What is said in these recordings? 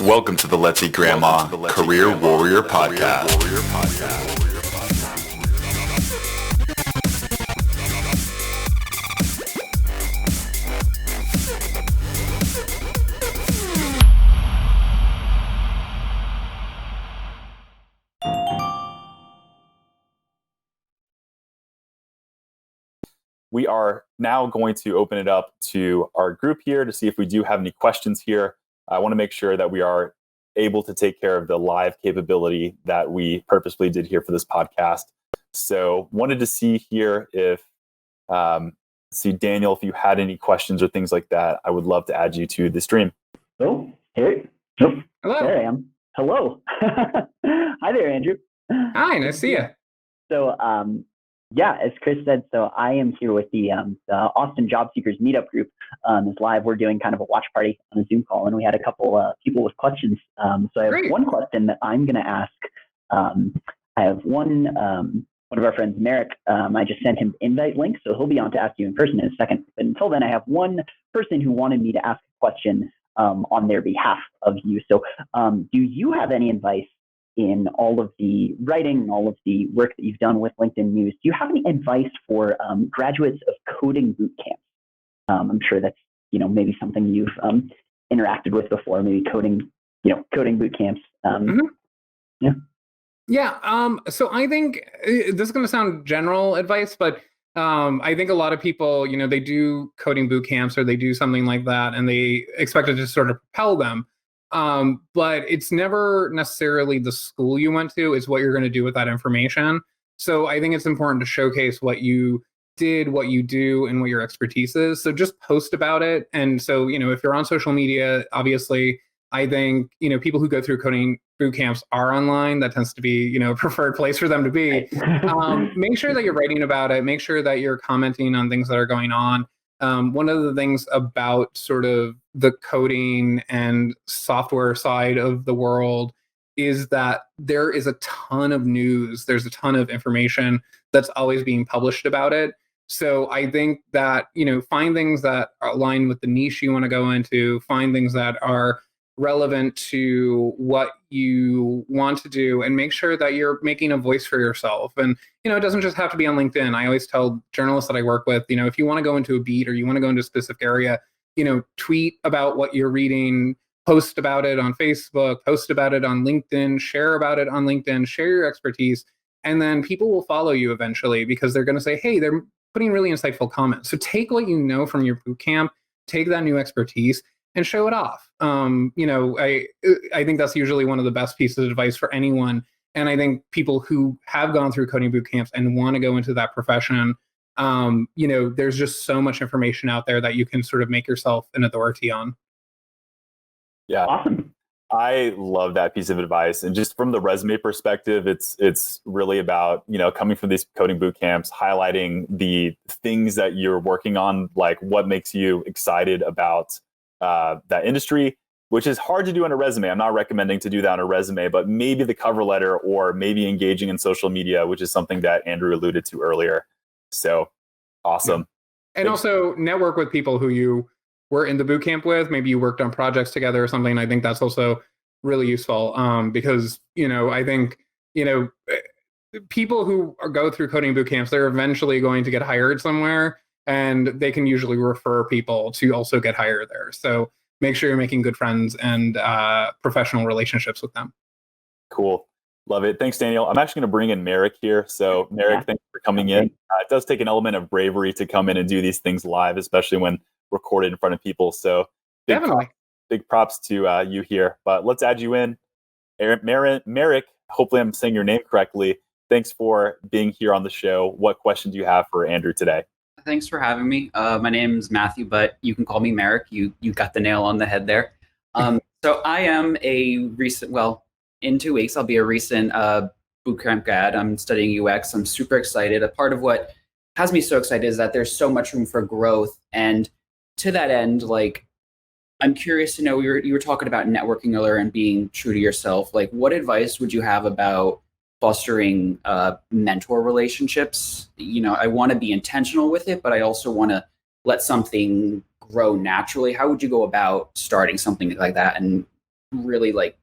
Welcome to the Let's Eat Grandma Career Warrior Podcast. We are now going to open it up to our group here to see if we do have any questions here. I want to make sure that we are able to take care of the live capability that we purposely did here for this podcast. So wanted to see here if, Daniel, if you had any questions or things like that, I would love to add you to the stream. Oh, here. Oh, hello. There I am. Hello. Hi there, Andrew. Hi, nice to see you. So, yeah, as Chris said, so I am here with the Austin Job Seekers Meetup group. It's live. We're doing kind of a watch party on a Zoom call, and we had a couple people with questions. So I have one question that I'm going to ask. I have one of our friends, Merrick. I just sent him the invite link, so he'll be on to ask you in person in a second. But until then, I have one person who wanted me to ask a question on their behalf of you. So do you have any advice in all of the writing, all of the work that you've done with LinkedIn News? Do you have any advice for graduates of coding boot camps? I'm sure that's, maybe something you've interacted with before, maybe coding boot camps. So I think this is going to sound general advice, but I think a lot of people, they do coding boot camps or they do something like that and they expect it to sort of propel them. But it's never necessarily the school you went to, it's what you're going to do with that information. So I think it's important to showcase what you did, what you do, and what your expertise is. So just post about it. And so, if you're on social media, obviously, I think, people who go through coding boot camps are online. That tends to be, a preferred place for them to be. Make sure that you're writing about it. Make sure that you're commenting on things that are going on. One of the things about sort of the coding and software side of the world is that there is a ton of news. There's a ton of information that's always being published about it. So I think that, find things that align with the niche you want to go into, find things that are relevant to what you want to do, and make sure that you're making a voice for yourself. And, it doesn't just have to be on LinkedIn. I always tell journalists that I work with, if you want to go into a beat or you want to go into a specific area, tweet about what you're reading, post about it on Facebook, post about it on LinkedIn, share about it on LinkedIn, share your expertise. And then people will follow you eventually because they're going to say, hey, they're putting really insightful comments. So take what you know from your boot camp, take that new expertise, and show it off. I think that's usually one of the best pieces of advice for anyone. And I think people who have gone through coding boot camps and want to go into that profession, there's just so much information out there that you can sort of make yourself an authority on. Yeah. Awesome. I love that piece of advice. And just from the resume perspective, it's really about, coming from these coding boot camps, highlighting the things that you're working on, like what makes you excited about that industry, which is hard to do on a resume. I'm not recommending to do that on a resume, but maybe the cover letter or maybe engaging in social media, which is something that Andrew alluded to earlier. So awesome. Yeah. And also network with people who you were in the boot camp with. Maybe you worked on projects together or something. I think that's also really useful because, I think, people who go through coding boot camps, they're eventually going to get hired somewhere. And they can usually refer people to also get hired there. So make sure you're making good friends and professional relationships with them. Cool. Love it. Thanks, Daniel. I'm actually going to bring in Merrick here. So Merrick, thanks for coming in. It does take an element of bravery to come in and do these things live, especially when recorded in front of people. So big props to you here. But let's add you in. Merrick, hopefully I'm saying your name correctly. Thanks for being here on the show. What question do you have for Andrew today? Thanks for having me. My name's Matthew, but you can call me Merrick. You got the nail on the head there. So I am in 2 weeks, I'll be a recent bootcamp grad. I'm studying UX. I'm super excited. A part of what has me so excited is that there's so much room for growth. And to that end, I'm curious to know, you were talking about networking earlier and being true to yourself. What advice would you have about fostering mentor relationships? I want to be intentional with it, but I also want to let something grow naturally. How would you go about starting something like that and really like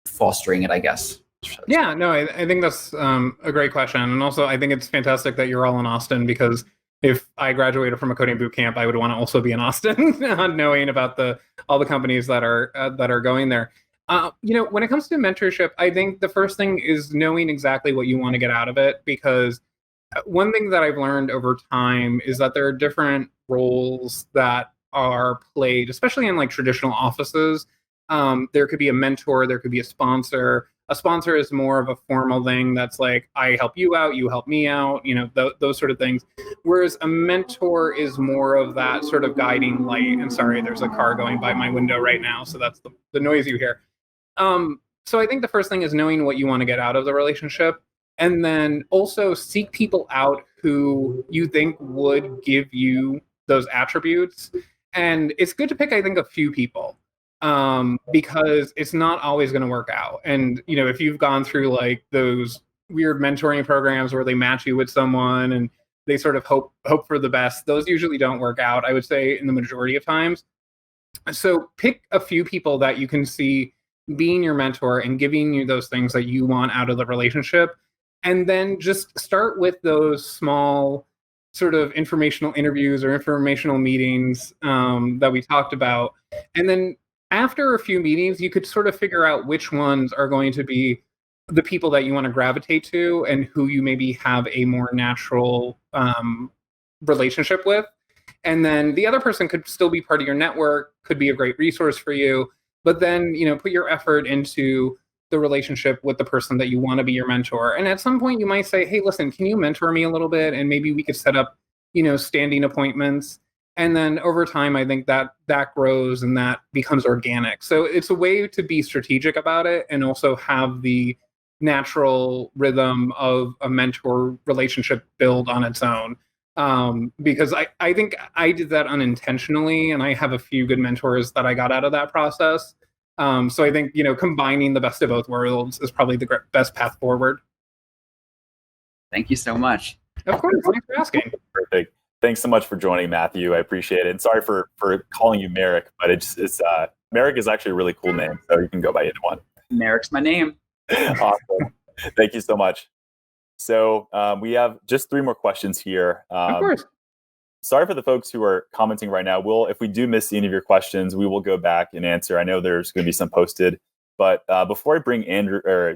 fostering it, I guess. Yeah, no, I think that's a great question. And also, I think it's fantastic that you're all in Austin, because if I graduated from a coding boot camp, I would want to also be in Austin, knowing about all the companies that are going there. When it comes to mentorship, I think the first thing is knowing exactly what you want to get out of it, because one thing that I've learned over time is that there are different roles that are played, especially in like traditional offices. There could be a mentor, there could be a sponsor. A sponsor is more of a formal thing that's like, I help you out, you help me out, those sort of things. Whereas a mentor is more of that sort of guiding light. And sorry, there's a car going by my window right now, so that's the noise you hear. So I think the first thing is knowing what you want to get out of the relationship, and then also seek people out who you think would give you those attributes. And it's good to pick, I think, a few people, because it's not always going to work out. And if you've gone through like those weird mentoring programs where they match you with someone and they sort of hope for the best, those usually don't work out, I would say, in the majority of times. So pick a few people that you can see being your mentor and giving you those things that you want out of the relationship. And then just start with those small sort of informational interviews or informational meetings that we talked about. And then after a few meetings, you could sort of figure out which ones are going to be the people that you want to gravitate to and who you maybe have a more natural relationship with. And then the other person could still be part of your network, could be a great resource for you. But then, put your effort into the relationship with the person that you want to be your mentor. And at some point you might say, hey, listen, can you mentor me a little bit? And maybe we could set up, standing appointments. And then over time, I think that grows and that becomes organic. So it's a way to be strategic about it and also have the natural rhythm of a mentor relationship build on its own. Because I think I did that unintentionally, and I have a few good mentors that I got out of that process. So I think, combining the best of both worlds is probably the best path forward. Thank you so much. Of course, thanks for asking. Perfect. Thanks so much for joining, Matthew. I appreciate it. And sorry for calling you Merrick, but it's Merrick is actually a really cool name, so you can go by either one. Merrick's my name. Awesome. Thank you so much. So we have just 3 more questions here. Of course. Sorry for the folks who are commenting right now. If we do miss any of your questions, we will go back and answer. I know there's going to be some posted, but before I bring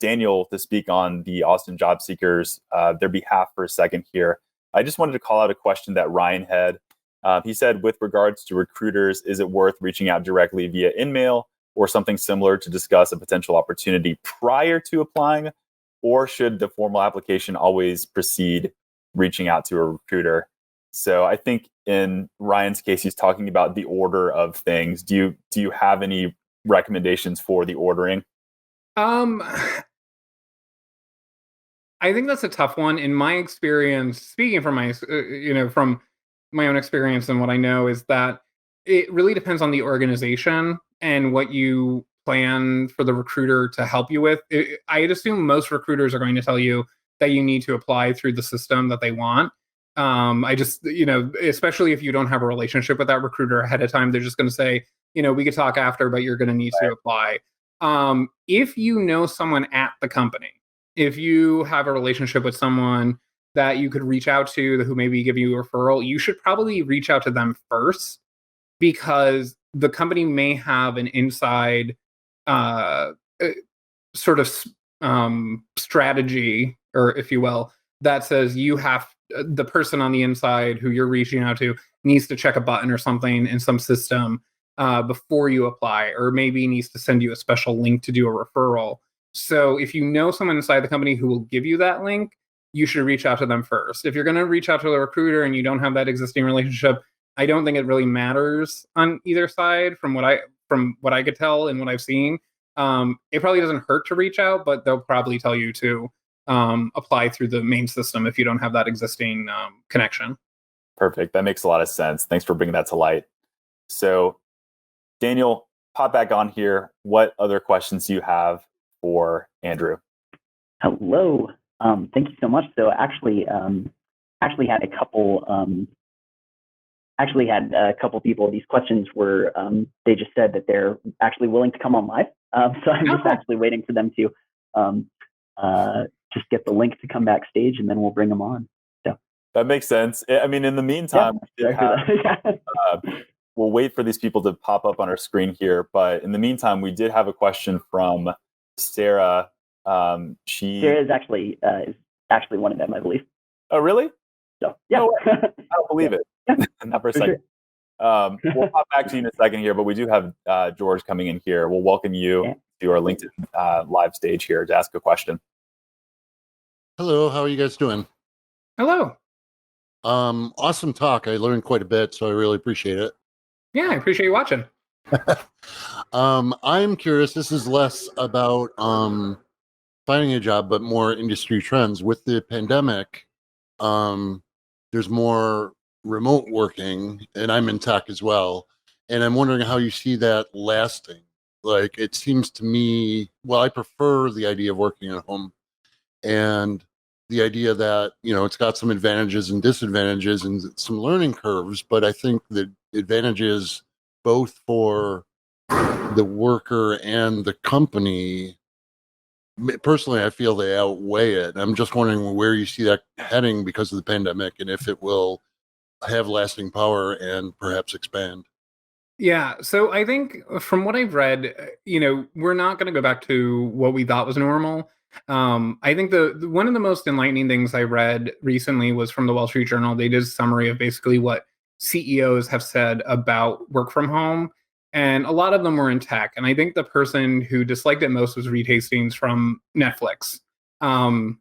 Daniel to speak on the Austin job seekers, their behalf for a second here, I just wanted to call out a question that Ryan had. He said, with regards to recruiters, is it worth reaching out directly via InMail or something similar to discuss a potential opportunity prior to applying? Or should the formal application always precede reaching out to a recruiter? So I think in Ryan's case, he's talking about the order of things. Do you have any recommendations for the ordering? I think that's a tough one. In my experience, speaking from my from my own experience and what I know, is that it really depends on the organization and what you plan for the recruiter to help you with. I'd assume most recruiters are going to tell you that you need to apply through the system that they want. I just, especially if you don't have a relationship with that recruiter ahead of time, they're just going to say, we could talk after, but you're going to need to apply. If you know someone at the company, if you have a relationship with someone that you could reach out to who maybe give you a referral, you should probably reach out to them first, because the company may have an inside sort of strategy, or if you will, that says the person on the inside who you're reaching out to needs to check a button or something in some system before you apply, or maybe needs to send you a special link to do a referral. So if you know someone inside the company who will give you that link, you should reach out to them first. If you're going to reach out to a recruiter and you don't have that existing relationship, I don't think it really matters on either side from what I could tell and what I've seen. It probably doesn't hurt to reach out, but they'll probably tell you to apply through the main system if you don't have that existing connection. Perfect. That makes a lot of sense. Thanks for bringing that to light. So, Daniel, pop back on here. What other questions do you have for Andrew? Hello. Thank you so much. So actually had a couple actually had a couple people. These questions were they just said that they're actually willing to come on live. So I'm just actually waiting for them to just get the link to come backstage, and then we'll bring them on. So that makes sense. I mean, in the meantime, we'll wait for these people to pop up on our screen here. But in the meantime, we did have a question from Sarah. Sarah is actually one of them, I believe. Oh, really? So yeah, no, I don't believe it. Not for a second. Sure. We'll pop back to you in a second here, but we do have George coming in here. We'll welcome you to our LinkedIn live stage here to ask a question. Hello, how are you guys doing? Hello. Awesome talk. I learned quite a bit, so I really appreciate it. Yeah, I appreciate you watching. I'm curious. This is less about finding a job, but more industry trends. With the pandemic, there's more remote working, and I'm in tech as well. And I'm wondering how you see that lasting. Like, it seems to me, well, I prefer the idea of working at home, and the idea that, it's got some advantages and disadvantages and some learning curves, but I think the advantages both for the worker and the company, personally, I feel they outweigh it. I'm just wondering where you see that heading because of the pandemic, and if it will have lasting power and perhaps expand. Yeah, so I think from what I've read, we're not going to go back to what we thought was normal. I think the one of the most enlightening things I read recently was from the Wall Street Journal. They did a summary of basically what CEOs have said about work from home, and a lot of them were in tech. And I think the person who disliked it most was Reed Hastings from Netflix. And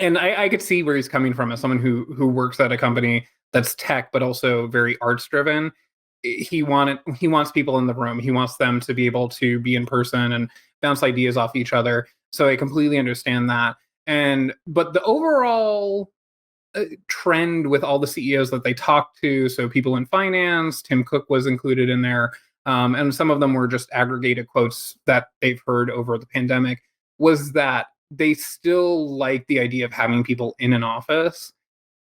I could see where he's coming from as someone who works at a company that's tech, but also very arts driven. He wants people in the room. He wants them to be able to be in person and bounce ideas off each other. So I completely understand that. But the overall trend with all the CEOs that they talked to, so people in finance, Tim Cook was included in there, and some of them were just aggregated quotes that they've heard over the pandemic, was that they still like the idea of having people in an office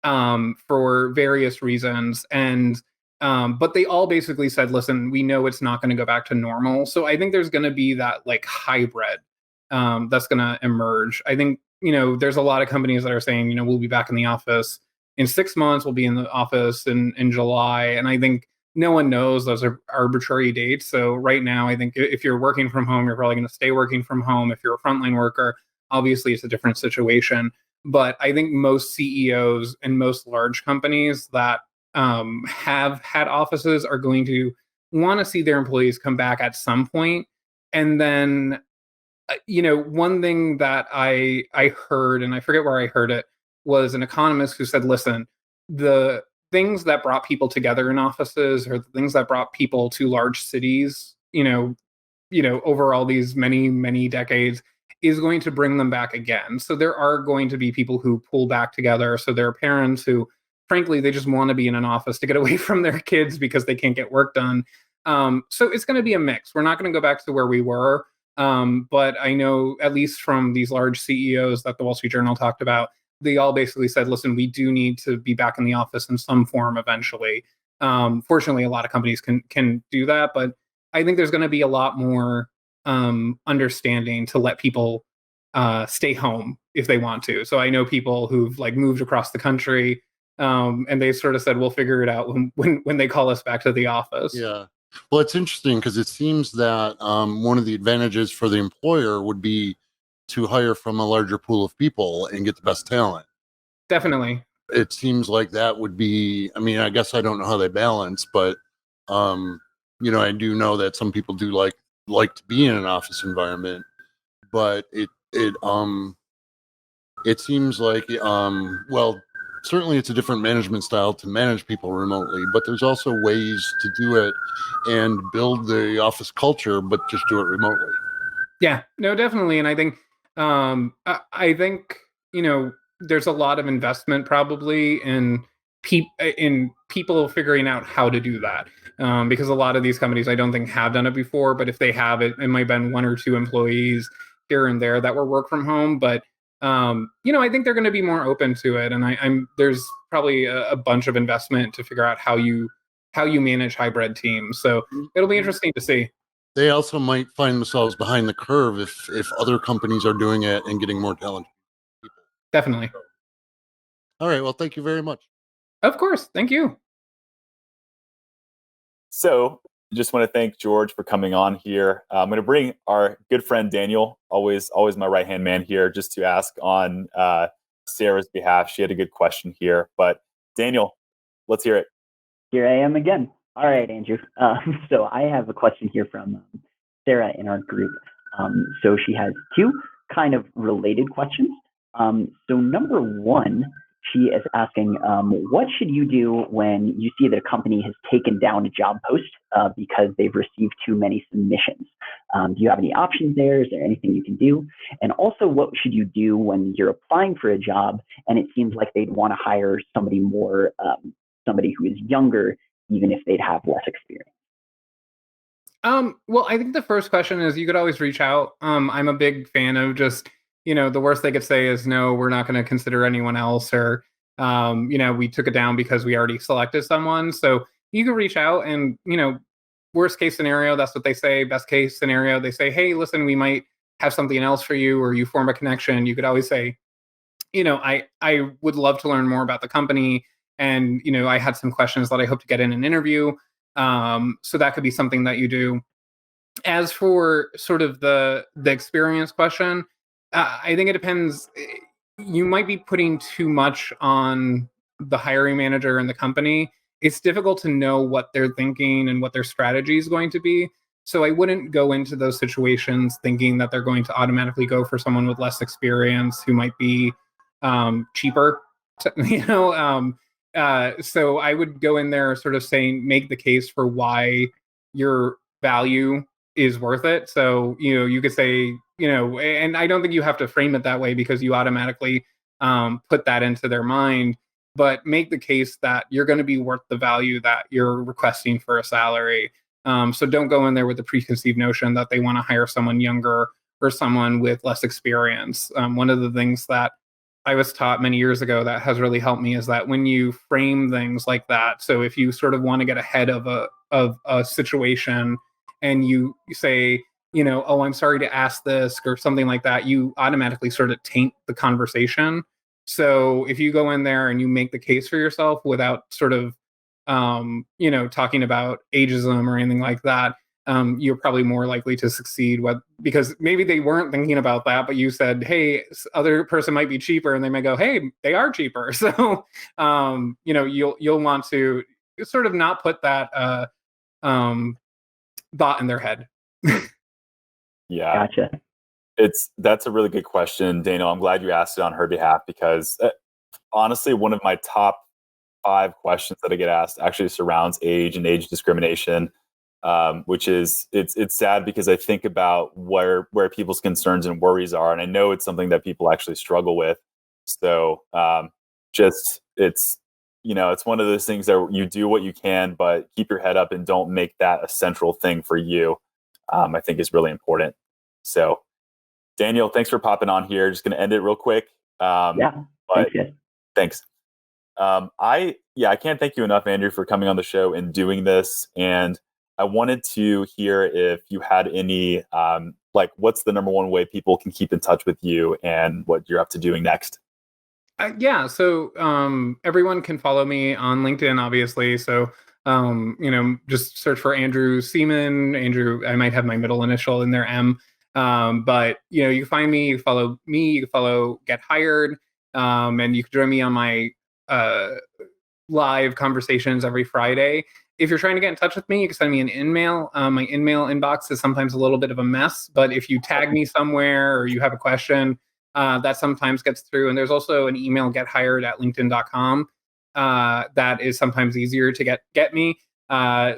for various reasons. But they all basically said, listen, we know it's not going to go back to normal. So I think there's going to be that like hybrid that's going to emerge. I think, there's a lot of companies that are saying, we'll be back in the office in 6 months. We'll be in the office in July. And I think no one knows. Those are arbitrary dates. So right now, I think if you're working from home, you're probably going to stay working from home. If you're a frontline worker, obviously it's a different situation. But I think most CEOs and most large companies that have had offices are going to want to see their employees come back at some point. And then, one thing that I heard, and I forget where I heard it, was an economist who said, listen, the things that brought people together in offices, or the things that brought people to large cities, over all these many, many decades, is going to bring them back again. So there are going to be people who pull back together. So there are parents who, frankly, they just want to be in an office to get away from their kids because they can't get work done. So it's going to be a mix. We're not going to go back to where we were. But I know, at least from these large CEOs that the Wall Street Journal talked about, they all basically said, listen, we do need to be back in the office in some form eventually. Fortunately, a lot of companies can do that. But I think there's going to be a lot more understanding to let people stay home if they want to. So I know people who've like moved across the country, and they sort of said, we'll figure it out when they call us back to the office. Yeah. Well, it's interesting because it seems that one of the advantages for the employer would be to hire from a larger pool of people and get the best talent. Definitely. It seems like that would be, I mean, I guess I don't know how they balance, but, I do know that some people do like to be in an office environment, but it seems like, well, certainly it's a different management style to manage people remotely, but there's also ways to do it and build the office culture, but just do it remotely. Yeah, no, definitely. And I think, there's a lot of investment probably in people figuring out how to do that. Because a lot of these companies, I don't think, have done it before, but if they have, it might have been 1 or 2 employees here and there that were work from home. But I think they're going to be more open to it. And there's probably a bunch of investment to figure out how you how you manage hybrid teams. So it'll be interesting to see. They also might find themselves behind the curve if other companies are doing it and getting more talent. Definitely. All right. Well, thank you very much. Of course. Thank you. So just want to thank George for coming on here. I'm going to bring our good friend Daniel, always my right-hand man here, just to ask on Sarah's behalf. She had a good question here. But Daniel, let's hear it. Here I am again. All right, Andrew. So I have a question here from Sarah in our group. So she has two kind of related questions. So number one, she is asking, what should you do when you see that a company has taken down a job post because they've received too many submissions? Do you have any options there? Is there anything you can do? And also, what should you do when you're applying for a job and it seems like they'd want to hire somebody more, somebody who is younger, even if they'd have less experience? Well, I think the first question is you could always reach out. I'm a big fan of just, the worst they could say is no, we're not going to consider anyone else, or, we took it down because we already selected someone. So you can reach out and, worst case scenario, that's what they say. Best case scenario, they say, hey, listen, we might have something else for you, or you form a connection. You could always say, I would love to learn more about the company. And, I had some questions that I hope to get in an interview. So that could be something that you do. As for sort of the experience question, I think it depends. You might be putting too much on the hiring manager and the company. It's difficult to know what they're thinking and what their strategy is going to be. So I wouldn't go into those situations thinking that they're going to automatically go for someone with less experience who might be cheaper. So I would go in there sort of saying, make the case for why your value is worth it. So, you could say, and I don't think you have to frame it that way because you automatically put that into their mind, but make the case that you're going to be worth the value that you're requesting for a salary. So don't go in there with the preconceived notion that they want to hire someone younger or someone with less experience. One of the things that I was taught many years ago that has really helped me is that when you frame things like that, so if you sort of want to get ahead of a situation and you say, oh, I'm sorry to ask this or something like that, you automatically sort of taint the conversation. So if you go in there and you make the case for yourself without sort of, talking about ageism or anything like that, you're probably more likely to succeed because maybe they weren't thinking about that, but you said, hey, other person might be cheaper, and they may go, hey, they are cheaper. So, you'll want to sort of not put that thought in their head. Yeah. Gotcha. That's a really good question, Daniel. I'm glad you asked it on her behalf because honestly, one of my top 5 questions that I get asked actually surrounds age and age discrimination. Which is it's sad because I think about where people's concerns and worries are, and I know it's something that people actually struggle with. So it's one of those things that you do what you can, but keep your head up and don't make that a central thing for you. I think is really important. So, Daniel, thanks for popping on here. Just going to end it real quick. Yeah. Thanks. I can't thank you enough, Andrew, for coming on the show and doing this. And I wanted to hear if you had any, what's the number one way people can keep in touch with you and what you're up to doing next? So everyone can follow me on LinkedIn, obviously. So, just search for Andrew Seaman. Andrew, I might have my middle initial in there, M. But, you can find me, you follow me, you can follow Get Hired, and you can join me on my live conversations every Friday. If you're trying to get in touch with me, you can send me an email. My email inbox is sometimes a little bit of a mess, but if you tag me somewhere or you have a question, that sometimes gets through. And there's also an email, gethired@linkedin.com. That is sometimes easier to get me.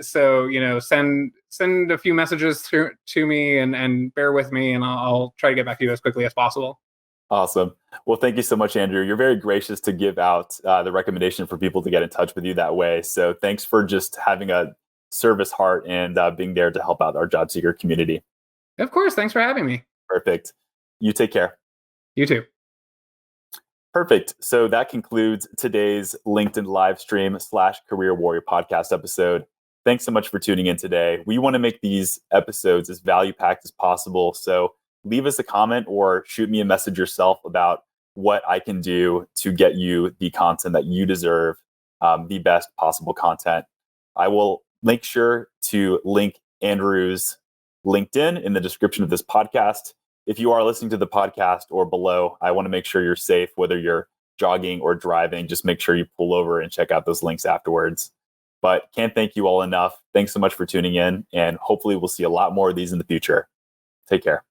So send a few messages to me and bear with me, and I'll try to get back to you as quickly as possible. Awesome. Well, thank you so much, Andrew. You're very gracious to give out the recommendation for people to get in touch with you that way. So thanks for just having a service heart and being there to help out our job seeker community. Of course. Thanks for having me. Perfect. You take care. You too. Perfect. So that concludes today's LinkedIn live stream / Career Warrior podcast episode. Thanks so much for tuning in today. We want to make these episodes as value packed as possible. So leave us a comment or shoot me a message yourself about what I can do to get you the content that you deserve, the best possible content. I will make sure to link Andrew's LinkedIn in the description of this podcast. If you are listening to the podcast or below, I want to make sure you're safe, whether you're jogging or driving. Just make sure you pull over and check out those links afterwards. But can't thank you all enough. Thanks so much for tuning in, and hopefully we'll see a lot more of these in the future. Take care.